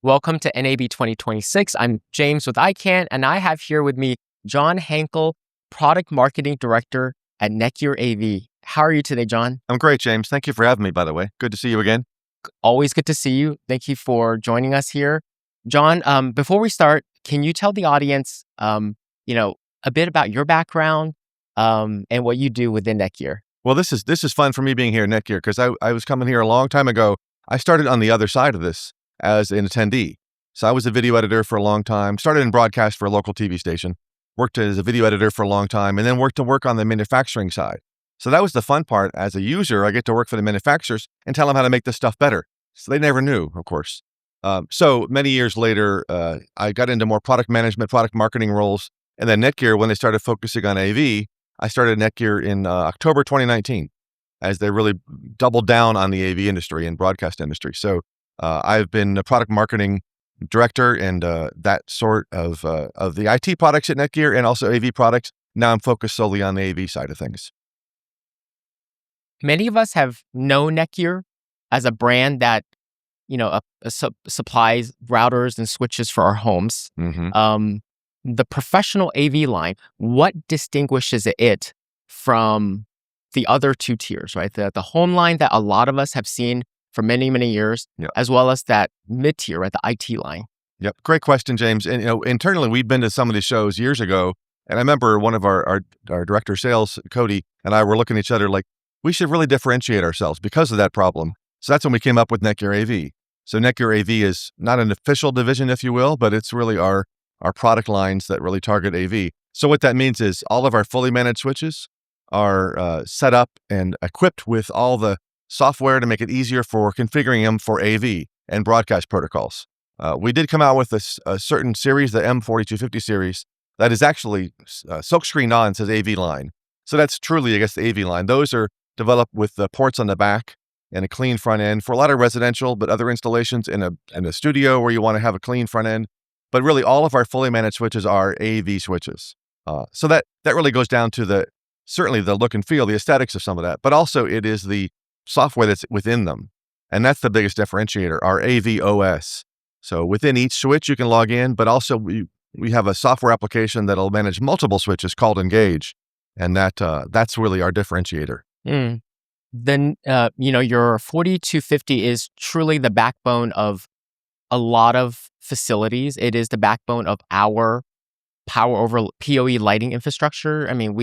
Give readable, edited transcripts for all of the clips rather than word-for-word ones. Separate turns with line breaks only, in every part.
Welcome to NAB 2026. I'm James with Ikan, and I have here with me John Henkel, Product Marketing Director at Netgear AV. How are you today, John?
I'm great, James. Thank you for having me, by the way. Good to see you again.
Always good to see you. Thank you for joining us here. John, before we start, can you tell the audience, a bit about your background and what you do within Netgear?
Well, this is fun for me being here at Netgear because I was coming here a long time ago. I started on the other side of this as an attendee. So I was a video editor for a long time, started in broadcast for a local TV station, worked as a video editor for a long time, and then worked on the manufacturing side. So that was the fun part. As a user, I get to work for the manufacturers and tell them how to make this stuff better. So they never knew, of course. So many years later, I got into more product management, product marketing roles. And then Netgear, when they started focusing on AV, I started Netgear in October 2019 as they really doubled down on the AV industry and broadcast industry. So I've been a product marketing director and that sort of the IT products at Netgear and also AV products. Now I'm focused solely on the AV side of things.
Many of us have known Netgear as a brand that, supplies routers and switches for our homes.
Mm-hmm.
The professional AV line, what distinguishes it from the other two tiers, right? The home line that a lot of us have seen for many, many years,
Yep.
as well as that mid-tier, right? The IT line.
Yep. Great question, James. And, internally, we've been to some of these shows years ago. And I remember one of our director of sales, Cody, and I were looking at each other like, we should really differentiate ourselves because of that problem. So that's when we came up with Netgear AV. So Netgear AV is not an official division, if you will, but it's really our product lines that really target AV. So what that means is all of our fully managed switches are set up and equipped with all the software to make it easier for configuring them for AV and broadcast protocols. We did come out with a certain series, the M4250 series, that is actually silkscreened on, says AV line. So that's truly, I guess, the AV line. Those are developed with the ports on the back and a clean front end for a lot of residential, but other installations in a studio where you want to have a clean front end. But really, all of our fully managed switches are AV switches. So that really goes down to certainly the look and feel, the aesthetics of some of that, but also it is the software that's within them. And that's the biggest differentiator, our AV OS. So within each switch, you can log in, but also we have a software application that'll manage multiple switches called Engage. And that's really our differentiator.
Then, your 4250 is truly the backbone of a lot of facilities. It is the backbone of our power over PoE lighting infrastructure. I mean,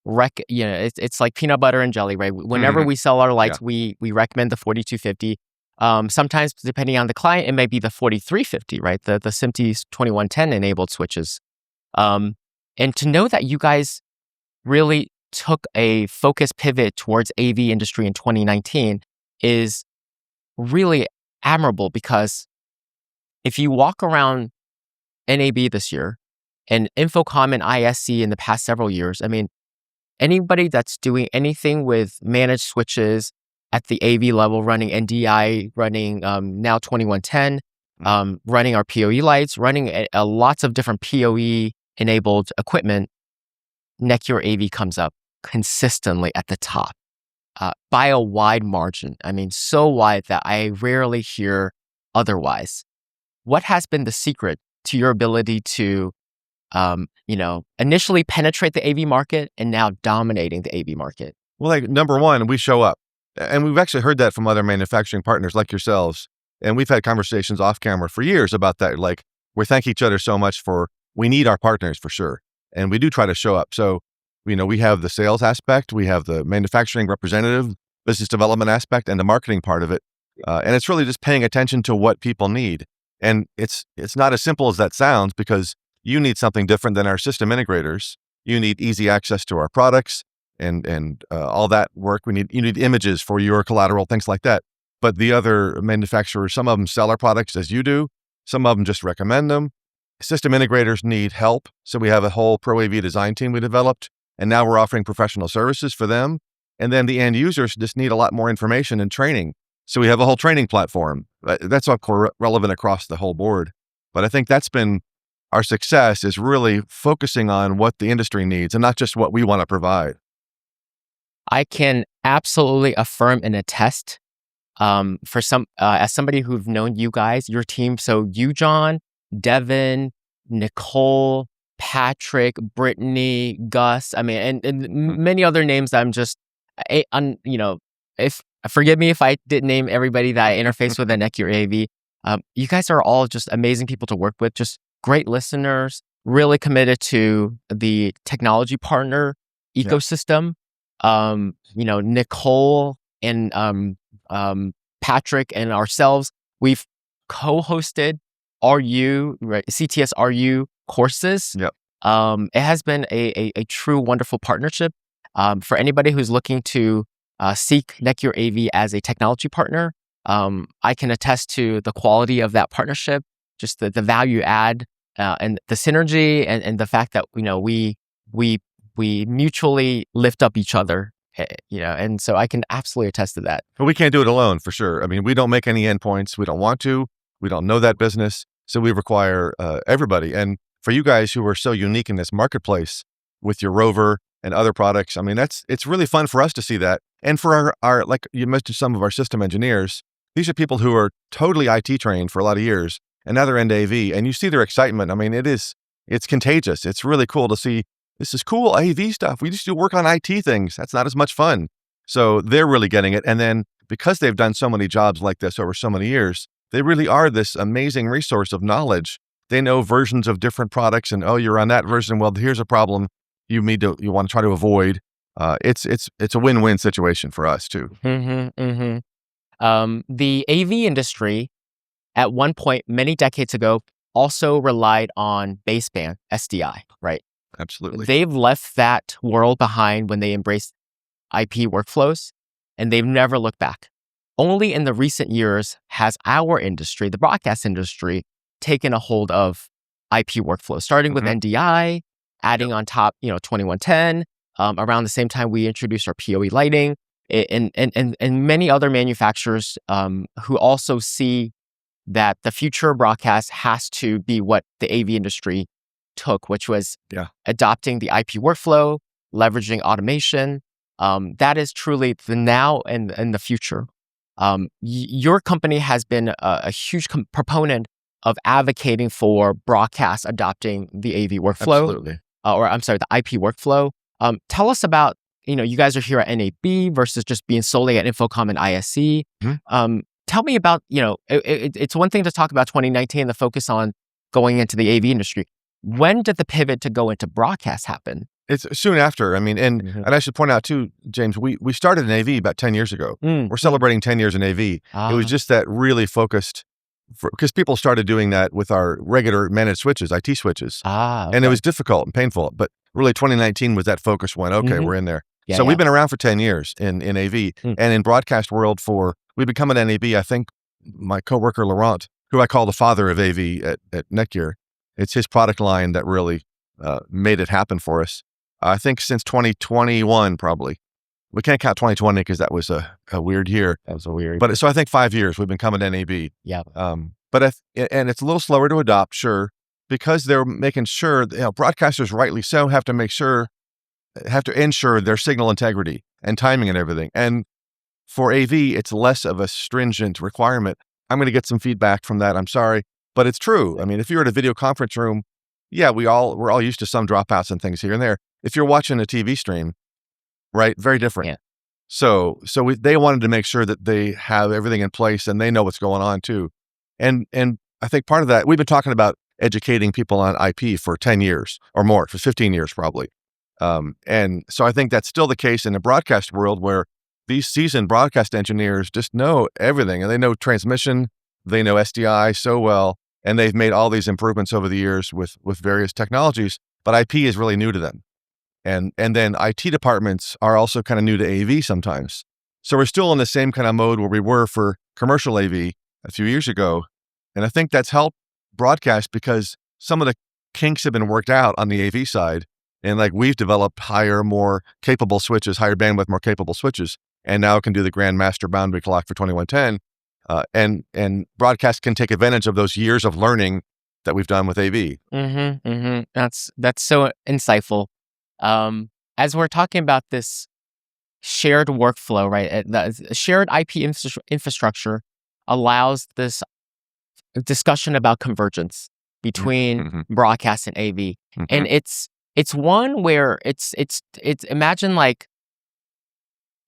it's like peanut butter and jelly, right? Whenever we sell our lights, we recommend the 4250. Sometimes, depending on the client, it may be the 4350, right? The SMPTE 2110 enabled switches. And to know that you guys really took a focused pivot towards AV industry in 2019 is really admirable, because if you walk around NAB this year and Infocom and ISC in the past several years, I mean, anybody that's doing anything with managed switches at the AV level, running NDI, running now 2110, running our PoE lights, running lots of different PoE enabled equipment, Netgear AV comes up consistently at the top by a wide margin. I mean, so wide that I rarely hear otherwise. What has been the secret to your ability to, initially penetrate the AV market and now dominating the AV market?
Well, number one, we show up. And we've actually heard that from other manufacturing partners like yourselves. And we've had conversations off camera for years about that. Like, we thank each other so much we need our partners for sure. And we do try to show up. So, we have the sales aspect, we have the manufacturing representative, business development aspect, and the marketing part of it. And it's really just paying attention to what people need. And it's not as simple as that sounds, because you need something different than our system integrators. You need easy access to our products and all that work. You need images for your collateral, things like that. But the other manufacturers, some of them sell our products as you do. Some of them just recommend them. System integrators need help. So we have a whole Pro AV design team we developed, and now we're offering professional services for them. And then the end users just need a lot more information and training. So we have a whole training platform. That's all relevant across the whole board. But I think that's been our success, is really focusing on what the industry needs and not just what we want to provide.
I can absolutely affirm and attest for some, as somebody who've known you guys, your team, so you, John, Devin, Nicole, Patrick, Brittany, Gus, I mean, and many other names that I'm just, if forgive me if I didn't name everybody that I interface with at Netgear AV. You guys are all just amazing people to work with, just great listeners, really committed to the technology partner ecosystem. Nicole and Patrick and ourselves, we've co-hosted CTS RU courses.
Yep.
It has been a true wonderful partnership. For anybody who's looking to seek Netgear AV as a technology partner, I can attest to the quality of that partnership, just the value add and the synergy and the fact that we mutually lift up each other. And so I can absolutely attest to that.
But we can't do it alone, for sure. I mean, we don't make any endpoints. We don't want to. We don't know that business. So we require everybody. And for you guys who are so unique in this marketplace with your Rover and other products, I mean, it's really fun for us to see that. And for our like you mentioned, some of our system engineers, these are people who are totally IT trained for a lot of years, and now they're into AV, and you see their excitement. I mean, it's contagious. It's really cool to see. This is cool AV stuff. We just do work on IT things. That's not as much fun. So they're really getting it. And then because they've done so many jobs like this over so many years, they really are this amazing resource of knowledge. They know versions of different products, and you're on that version. Well, here's a problem you want to try to avoid. It's a win-win situation for us too.
The AV industry at one point many decades ago also relied on baseband SDI, right?
Absolutely.
They've left that world behind when they embraced IP workflows, and they've never looked back. Only in the recent years has our industry, the broadcast industry, taken a hold of IP workflows, starting with NDI, adding on top, 2110. Around the same time, we introduced our PoE lighting, and many other manufacturers who also see that the future of broadcast has to be what the AV industry took, which was adopting the IP workflow, leveraging automation. That is truly the now and the future. Your company has been a huge proponent of advocating for broadcast adopting the AV workflow.
Absolutely.
The IP workflow. Tell us about, you guys are here at NAB versus just being solely at Infocom and ISC. Tell me about, it's one thing to talk about 2019, the focus on going into the AV industry. When did the pivot to go into broadcast happen?
It's soon after. I mean, and I should point out too, James, we started in AV about 10 years ago. We're celebrating 10 years in AV. It was just that really focused, because people started doing that with our regular managed switches, IT switches.
Okay.
And it was difficult and painful. But really 2019 was that focus when, we're in there. We've been around for 10 years in AV. And in broadcast world we've become an NAB. I think my coworker, Laurent, who I call the father of AV at Netgear, it's his product line that really made it happen for us. I think since 2021, probably. We can't count 2020 because that was a weird year.
That was a weird.
But so I think 5 years we've been coming to NAB.
Yeah.
And it's a little slower to adopt, sure, because they're making sure, broadcasters rightly so have to ensure their signal integrity and timing and everything. And for AV, it's less of a stringent requirement. I'm going to get some feedback from that. I'm sorry, but it's true. I mean, if you're at a video conference room, we're all used to some dropouts and things here and there. If you're watching a TV stream, right, very different.
Yeah.
So they wanted to make sure that they have everything in place and they know what's going on too. And I think part of that, we've been talking about educating people on IP for 10 years or more, for 15 years probably. And so I think that's still the case in the broadcast world, where these seasoned broadcast engineers just know everything, and they know transmission, they know SDI so well, and they've made all these improvements over the years with various technologies, but IP is really new to them. And then IT departments are also kind of new to AV sometimes. So we're still in the same kind of mode where we were for commercial AV a few years ago. And I think that's helped broadcast because some of the kinks have been worked out on the AV side. And like we've developed higher, more capable switches, higher bandwidth, more capable switches, and now can do the Grandmaster boundary clock for 2110. And broadcast can take advantage of those years of learning that we've done with AV.
That's so insightful. As we're talking about this shared workflow, right? The shared IP infrastructure allows this discussion about convergence between broadcast and AV, and it's one where it's imagine like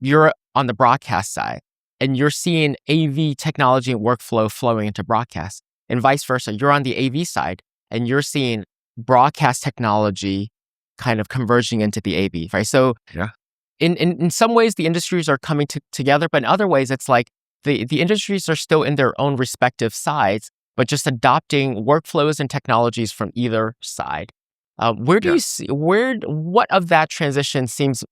you're on the broadcast side and you're seeing AV technology and workflow flowing into broadcast, and vice versa. You're on the AV side and you're seeing broadcast technology kind of converging into the AV, right? So in some ways the industries are coming together, but in other ways it's like the industries are still in their own respective sides, but just adopting workflows and technologies from either side. Where do you see, what of that transition seems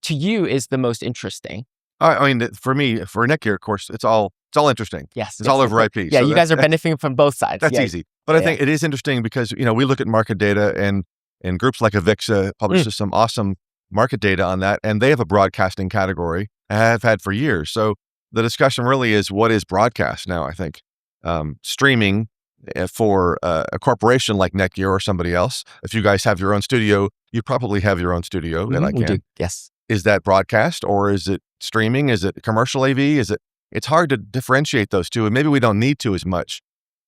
to you is the most interesting?
I mean, for me, for Netgear, of course, it's all interesting.
Yes.
It's all over IP.
Yeah,
so
you guys are benefiting from both sides.
That's easy. But I think it is interesting because, we look at market data, and groups like Avixa publishes some awesome market data on that, and they have a broadcasting category, and have had for years. So the discussion really is, what is broadcast now, I think. Streaming for a corporation like Netgear or somebody else, if you guys have your own studio, you probably have your own studio at Ikan.
We do. Yes.
Is that broadcast, or is it streaming? Is it commercial AV? It's hard to differentiate those two, and maybe we don't need to as much.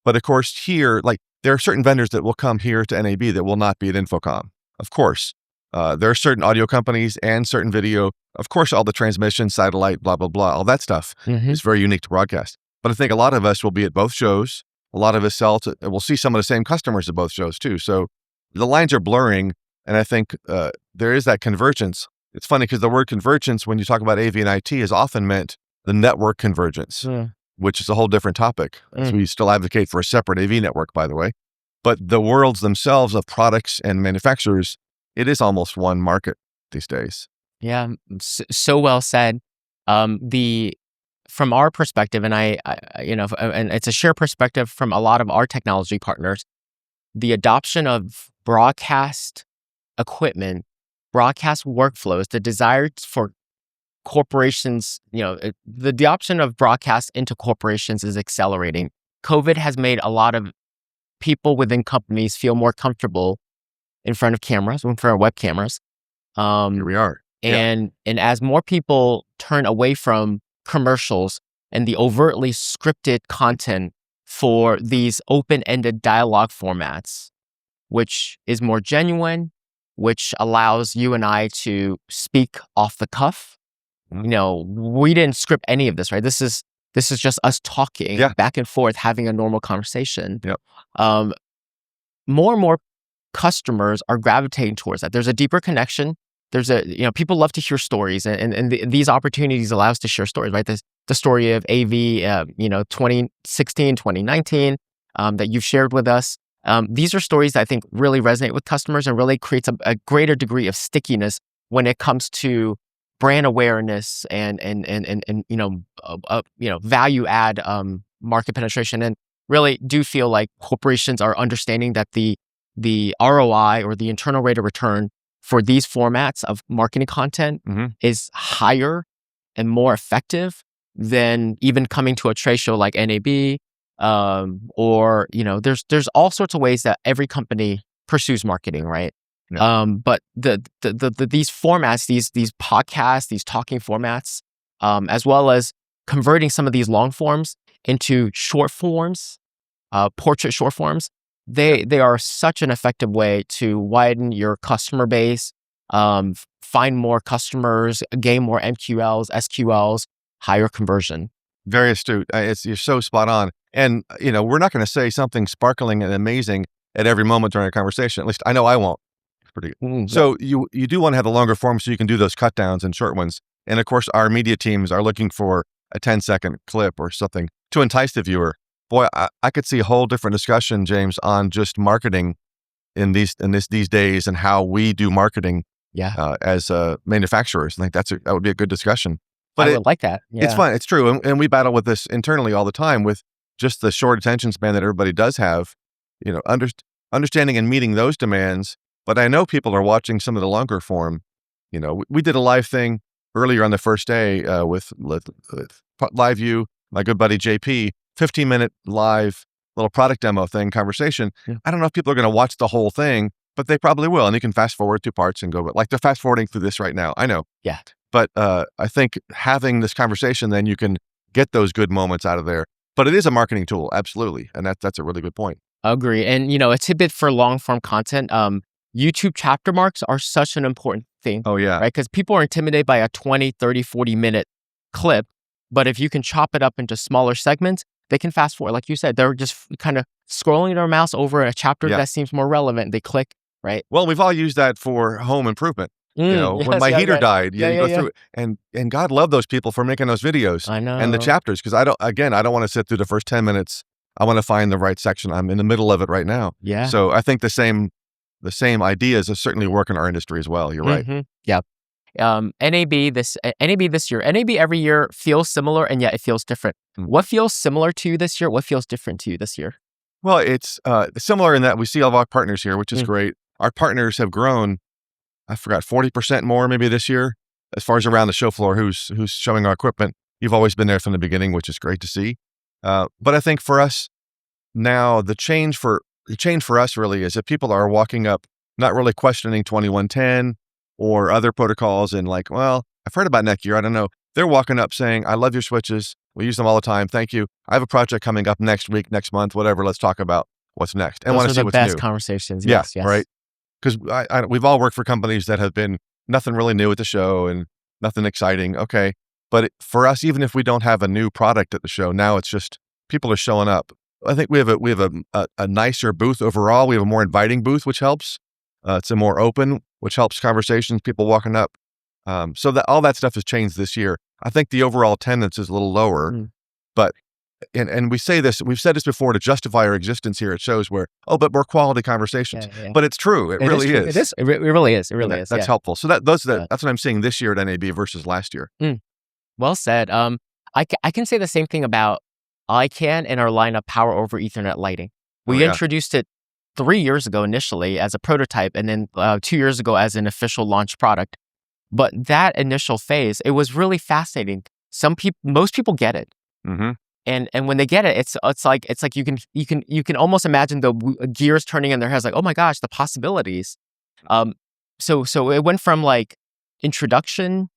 But of course here, like there are certain vendors that will come here to NAB that will not be at Infocom. Of course, there are certain audio companies and certain video. Of course, all the transmission, satellite, blah, blah, blah, all that stuff is very unique to broadcast. But I think a lot of us will be at both shows. A lot of us we'll see some of the same customers at both shows too. So the lines are blurring, and I think there is that convergence. It's funny because the word convergence, when you talk about AV and IT, is often meant the network convergence, which is a whole different topic. So we still advocate for a separate AV network, by the way. But the worlds themselves of products and manufacturers, it is almost one market these days.
Yeah, so well said. From our perspective, and and it's a shared perspective from a lot of our technology partners, the adoption of broadcast equipment, broadcast workflows, the desire for corporations, the adoption of broadcast into corporations is accelerating. COVID has made a lot of people within companies feel more comfortable in front of cameras, in front of web cameras.
Here we are.
And as more people turn away from commercials and the overtly scripted content for these open-ended dialogue formats, which is more genuine, which allows you and I to speak off the cuff. We didn't script any of this, right? This is just us talking back and forth, having a normal conversation. More and more customers are gravitating towards that. There's a deeper connection. There's people love to hear stories, and these opportunities allow us to share stories, right? The story of AV, 2016, 2019, that you've shared with us. These are stories that I think really resonate with customers and really creates a greater degree of stickiness when it comes to brand awareness and value add market penetration, and really do feel like corporations are understanding that the ROI, or the internal rate of return for these formats of marketing content is higher and more effective than even coming to a trade show like NAB. Or there's all sorts of ways that every company pursues marketing, right? But these formats, these podcasts, these talking formats, as well as converting some of these long forms into short forms, portrait short forms, they are such an effective way to widen your customer base, find more customers, gain more MQLs, SQLs, higher conversion.
Very astute. You're so spot on. And, we're not going to say something sparkling and amazing at every moment during a conversation. At least I know I won't. It's pretty good. So you do want to have the longer form so you can do those cut downs and short ones. And of course, our media teams are looking for a 10-second clip or something to entice the viewer. Boy, I could see a whole different discussion, James, on just marketing in these days and how we do marketing as manufacturers. I think that would be a good discussion. But
I would like that. Yeah.
It's fun. It's true. And we battle with this internally all the time with just the short attention span that everybody does have, understanding and meeting those demands. But I know people are watching some of the longer form. We did a live thing earlier on the first day with Live View, my good buddy JP, 15-minute live little product demo thing, conversation. I don't know if people are going to watch the whole thing, but they probably will. And you can fast forward 2 parts and go, but like they're fast forwarding through this right now. I know.
Yeah.
But I think having this conversation, then you can get those good moments out of there. But it is a marketing tool, absolutely, and that's a really good point.
Agree. And, a tidbit for long form content, YouTube chapter marks are such an important thing,
Oh yeah,
right? Because people are intimidated by a 20, 30, 40-minute clip. But if you can chop it up into smaller segments, they can fast forward. Like you said, they're just kind of scrolling their mouse over a chapter
Yeah.
that seems more relevant. They click, right?
Well, we've all used that for home improvement. When
Yes,
my
yeah,
heater
yeah.
died,
Yeah,
you
yeah,
go
yeah.
through it, and God love those people for making those videos
I
and the
know.
chapters, because I don't want to sit through the first 10 minutes. I want to find the right section. I'm in the middle of it right now.
Yeah.
So I think the same ideas certainly work in our industry as well. You're right.
Yeah. NAB this year. NAB every year feels similar, and yet it feels different. What feels similar to you this year? What feels different to you this year?
Well, it's similar in that we see all of our partners here, which is great. Our partners have grown, I forgot, 40% more maybe this year, as far as around the show floor, who's showing our equipment. You've always been there from the beginning, which is great to see. But I think for us now, the change for us really is that people are walking up, not really questioning 2110 or other protocols, and like, well, I've heard about Netgear, I don't know. They're walking up saying, I love your switches. We use them all the time. Thank you. I have a project coming up next week, next month, whatever. Let's talk about what's next. And want to see what's new.
Those are the best conversations.
Yeah,
Yes, yes.
right. Because we've all worked for companies that have been nothing really new at the show and nothing exciting. Okay. But for us, even if we don't have a new product at the show, now it's just people are showing up. I think we have a nicer booth overall. We have a more inviting booth, which helps. It's a more open, which helps conversations, people walking up. So that all that stuff has changed this year. I think the overall attendance is a little lower, but and we say this, we've said this before to justify our existence here at shows where, but more quality conversations.
Yeah.
But it's true. It really is.
It is. It really is. It really is.
That's helpful. So that's what I'm seeing this year at NAB versus last year.
Well said. I can say the same thing about Ikan and our line of power over Ethernet lighting. We introduced it 3 years ago initially as a prototype, and then 2 years ago as an official launch product. But that initial phase, it was really fascinating. Most people get it. And when they get it, it's like you can almost imagine the gears turning in their heads, like, oh my gosh, the possibilities. So it went from like introduction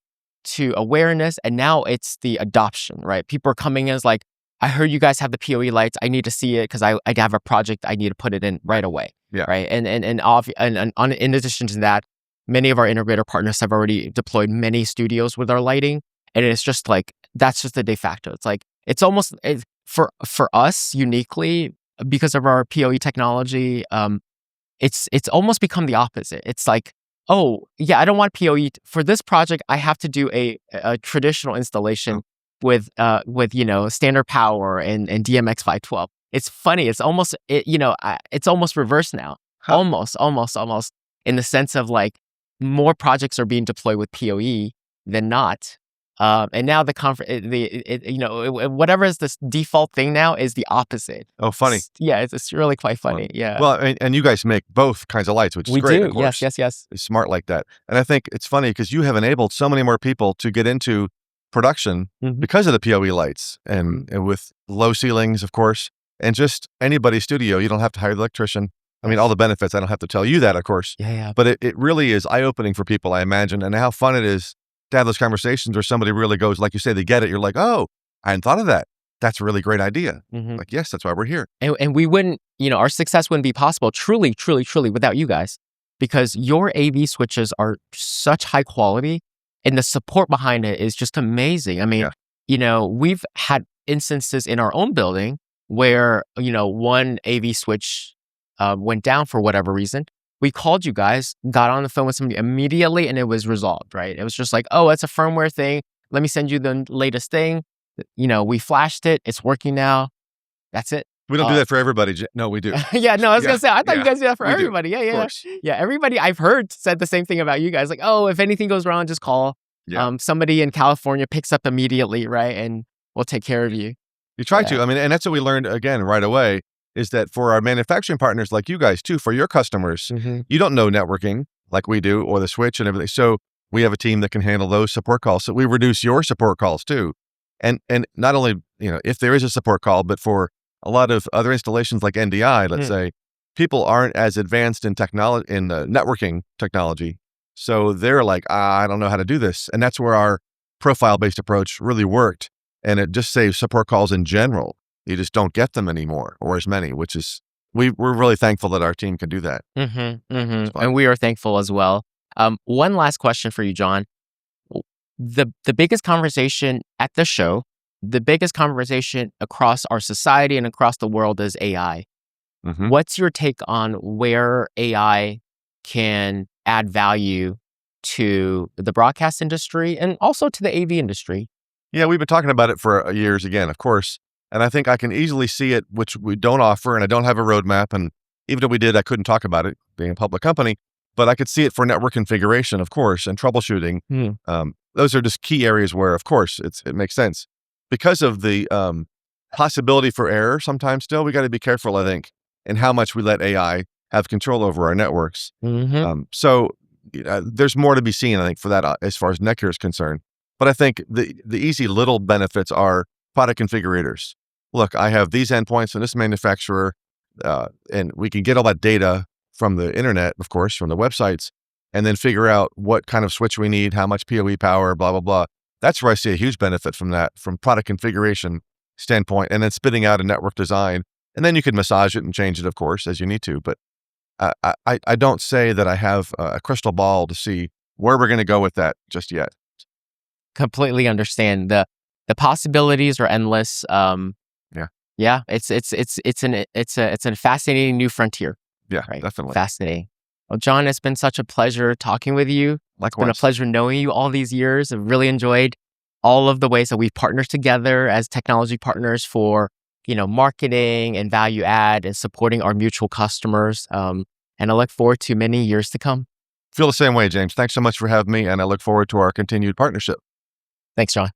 to awareness, and now it's the adoption, right? People are coming in as like, I heard you guys have the PoE lights. I need to see it because I have a project. I need to put it in right away.
Yeah.
Right. And in addition to that, many of our integrator partners have already deployed many studios with our lighting, and it's just like that's just the de facto. It's like it's almost for us uniquely because of our PoE technology. It's almost become the opposite. It's like, oh yeah, I don't want PoE for this project. I have to do a traditional installation with standard power and DMX 512. It's funny. It's almost it's almost reversed now. Almost in the sense of like more projects are being deployed with PoE than not. And now whatever is this default thing now is the opposite.
Oh, funny.
It's really quite funny. Yeah.
Well, and you guys make both kinds of lights, which is
we
great.
do.
Of course.
Yes.
It's smart like that. And I think it's funny because you have enabled so many more people to get into production because of the PoE lights and with low ceilings, of course, and just anybody's studio. You don't have to hire the electrician. I mean, all the benefits. I don't have to tell you that, of course.
Yeah.
But it really is eye-opening for people, I imagine, and how fun it is to have those conversations where somebody really goes, like you say, they get it. You're like, oh, I hadn't thought of that. That's a really great idea. Like, yes, that's why we're here.
And we wouldn't, our success wouldn't be possible truly without you guys, because your AV switches are such high quality and the support behind it is just amazing. I mean, we've had instances in our own building where, one AV switch went down for whatever reason. We called you guys, got on the phone with somebody immediately, and it was resolved, right? It was just like, oh, it's a firmware thing. Let me send you the latest thing. We flashed it. It's working now. That's it.
We don't do that for everybody. No, we do.
I was going to say, I thought you guys do that for everybody.
Yeah.
Of course. Yeah, everybody I've heard said the same thing about you guys. Like, oh, if anything goes wrong, just call. Yeah. Somebody in California picks up immediately, right? And we'll take care of you.
You try to. I mean, and that's what we learned, again, right away, is that for our manufacturing partners like you guys too, for your customers, you don't know networking like we do or the switch and everything. So we have a team that can handle those support calls. So we reduce your support calls too. And not only, if there is a support call, but for a lot of other installations like NDI, let's say, people aren't as advanced in technology, in the networking technology. So they're like, I don't know how to do this. And that's where our profile-based approach really worked. And it just saves support calls in general. You just don't get them anymore or as many, which is, we're really thankful that our team can do that.
And we are thankful as well. One last question for you, John. The biggest conversation at the show, the biggest conversation across our society and across the world is AI. What's your take on where AI can add value to the broadcast industry and also to the AV industry?
Yeah, we've been talking about it for years again, of course. And I think I can easily see it, which we don't offer, and I don't have a roadmap. And even if we did, I couldn't talk about it being a public company, but I could see it for network configuration, of course, and troubleshooting. Those are just key areas where, of course, it makes sense. Because of the possibility for error sometimes still, we got to be careful, I think, in how much we let AI have control over our networks. So there's more to be seen, I think, for that as far as Netgear is concerned. But I think the easy little benefits are product configurators. Look, I have these endpoints from this manufacturer, and we can get all that data from the internet, of course, from the websites, and then figure out what kind of switch we need, how much PoE power, blah, blah, blah. That's where I see a huge benefit from that, from product configuration standpoint, and then spitting out a network design. And then you can massage it and change it, of course, as you need to. But I don't say that I have a crystal ball to see where we're going to go with that just yet.
Completely understand. The possibilities are endless. Yeah, it's a fascinating new frontier.
Yeah,
right?
Definitely.
Fascinating. Well, John, it's been such a pleasure talking with you.
Likewise.
It's been a pleasure knowing you all these years. I've really enjoyed all of the ways that we've partnered together as technology partners for, marketing and value add and supporting our mutual customers. And I look forward to many years to come.
Feel the same way, James. Thanks so much for having me, and I look forward to our continued partnership.
Thanks, John.